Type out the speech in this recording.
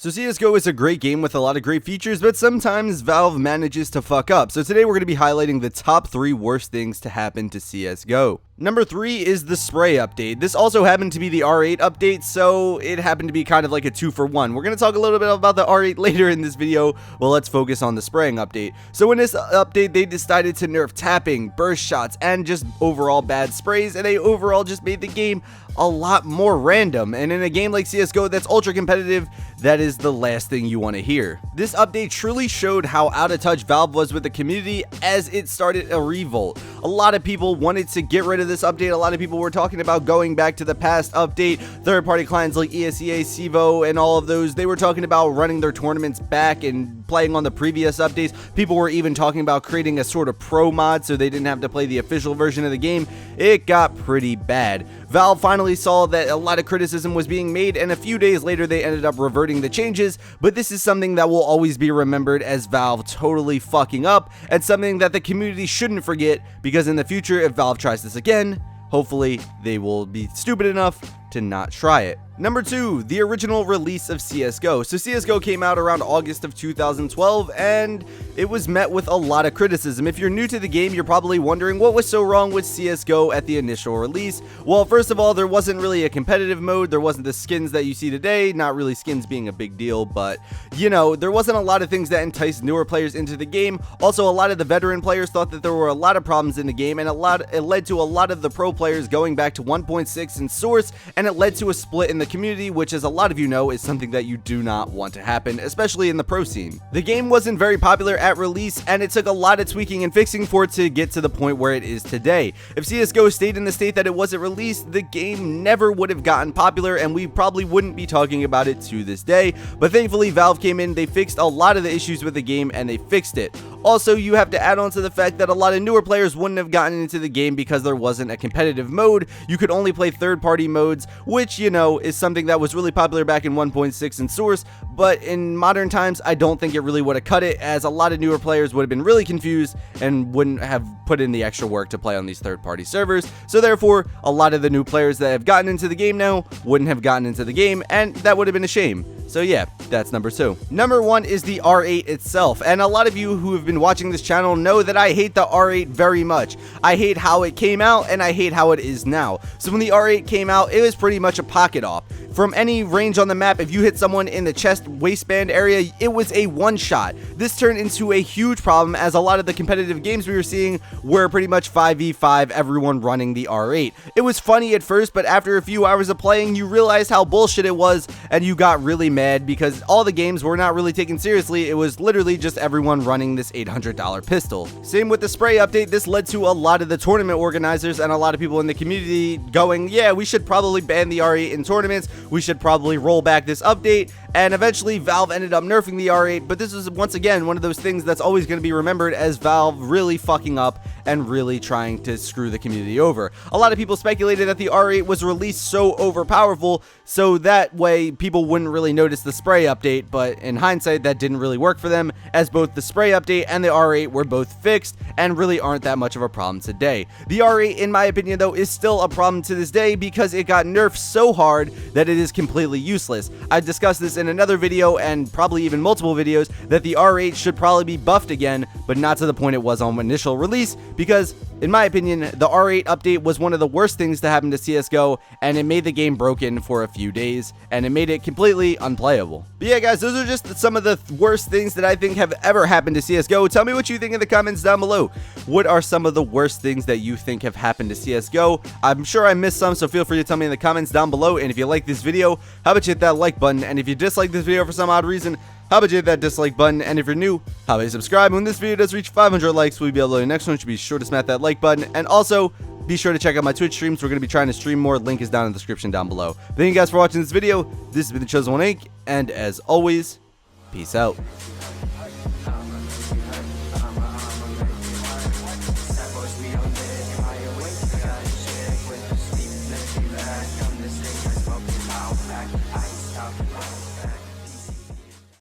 So CSGO is a great game with a lot of great features, but sometimes Valve manages to fuck up. So today we're going to be highlighting the top 3 worst things to happen to CSGO. Number 3 is the spray update. This also happened to be the R8 update, so it happened to be kind of like a 2-for-1. We're going to talk a little bit about the R8 later in this video. Well, let's focus on the spraying update. So in this update, they decided to nerf tapping, burst shots, and just overall bad sprays, and they overall just made the game a lot more random. And in a game like CSGO that's ultra competitive, that is the last thing you want to hear. This update truly showed how out of touch Valve was with the community as it started a revolt. A lot of people wanted to get rid of this update. A lot of people were talking about going back to the past update. Third-party clients like ESEA, Civo, and all of those, they were talking about running their tournaments back and playing on the previous updates. People were even talking about creating a sort of pro mod so they didn't have to play the official version of the game. It got pretty bad. Valve finally saw that a lot of criticism was being made, and a few days later they ended up reverting the changes, but this is something that will always be remembered as Valve totally fucking up, and something that the community shouldn't forget, because in the future, if Valve tries this again, hopefully they will be stupid enough to not try it. Number 2, the original release of CSGO. So CSGO came out around August of 2012, and it was met with a lot of criticism. If you're new to the game, you're probably wondering what was so wrong with CSGO at the initial release. Well, first of all, there wasn't really a competitive mode. There wasn't the skins that you see today. Not really skins being a big deal, but you know, there wasn't a lot of things that enticed newer players into the game. Also, a lot of the veteran players thought that there were a lot of problems in the game, and it led to a lot of the pro players going back to 1.6 in source, and it led to a split in the community, which, as a lot of you know, is something that you do not want to happen, especially in the pro scene. The game wasn't very popular at release, and it took a lot of tweaking and fixing for it to get to the point where it is today. If CSGO stayed in the state that it was at release, the game never would have gotten popular, and we probably wouldn't be talking about it to this day. But thankfully, Valve came in, they fixed a lot of the issues with the game, and they fixed it. Also, you have to add on to the fact that a lot of newer players wouldn't have gotten into the game because there wasn't a competitive mode. You could only play third-party modes, which, you know, is something that was really popular back in 1.6 in source, but in modern times, I don't think it really would have cut it, as a lot of newer players would have been really confused and wouldn't have put in the extra work to play on these third-party servers. So therefore, a lot of the new players that have gotten into the game now wouldn't have gotten into the game, and that would have been a shame. So yeah, that's number 2. Number 1 is the R8 itself, and a lot of you who have been watching this channel know that I hate the R8 very much. I hate how it came out, and I hate how it is now. So when the R8 came out, it was pretty much a pocket off. From any range on the map, if you hit someone in the chest waistband area, it was a one-shot. This turned into a huge problem, as a lot of the competitive games we were seeing were pretty much 5v5, everyone running the R8. It was funny at first, but after a few hours of playing, you realized how bullshit it was, and you got really mad because all the games were not really taken seriously. It was literally just everyone running this $800 pistol. Same with the spray update. This led to a lot of the tournament organizers and a lot of people in the community going, yeah, we should probably ban the R8 in tournaments. We should probably roll back this update. And eventually Valve ended up nerfing the R8, but this is once again one of those things that's always going to be remembered as Valve really fucking up and really trying to screw the community over. A lot of people speculated that the R8 was released so overpowerful so that way people wouldn't really notice the spray update, but in hindsight that didn't really work for them, as both the spray update and the R8 were both fixed and really aren't that much of a problem today. The R8, in my opinion though, is still a problem to this day because it got nerfed so hard that it is completely useless. I discussed this in another video, and probably even multiple videos, that the R8 should probably be buffed again, but not to the point it was on initial release, because in my opinion, the R8 update was one of the worst things to happen to CSGO, and it made the game broken for a few days, and it made it completely unplayable. But yeah, guys, those are just some of the worst things that I think have ever happened to CSGO. Tell me what you think in the comments down below. What are some of the worst things that you think have happened to CSGO? I'm sure I missed some, so feel free to tell me in the comments down below. And if you like this video, how about you hit that like button? And if you dislike this video for some odd reason, how about you hit that dislike button? And if you're new, how about you subscribe? When this video does reach 500 likes, we'll be uploading the next one. So be sure to smash that like button. And also, be sure to check out my Twitch streams. We're going to be trying to stream more. Link is down in the description down below. Thank you guys for watching this video. This has been The Chosen One Inc. And as always, peace out.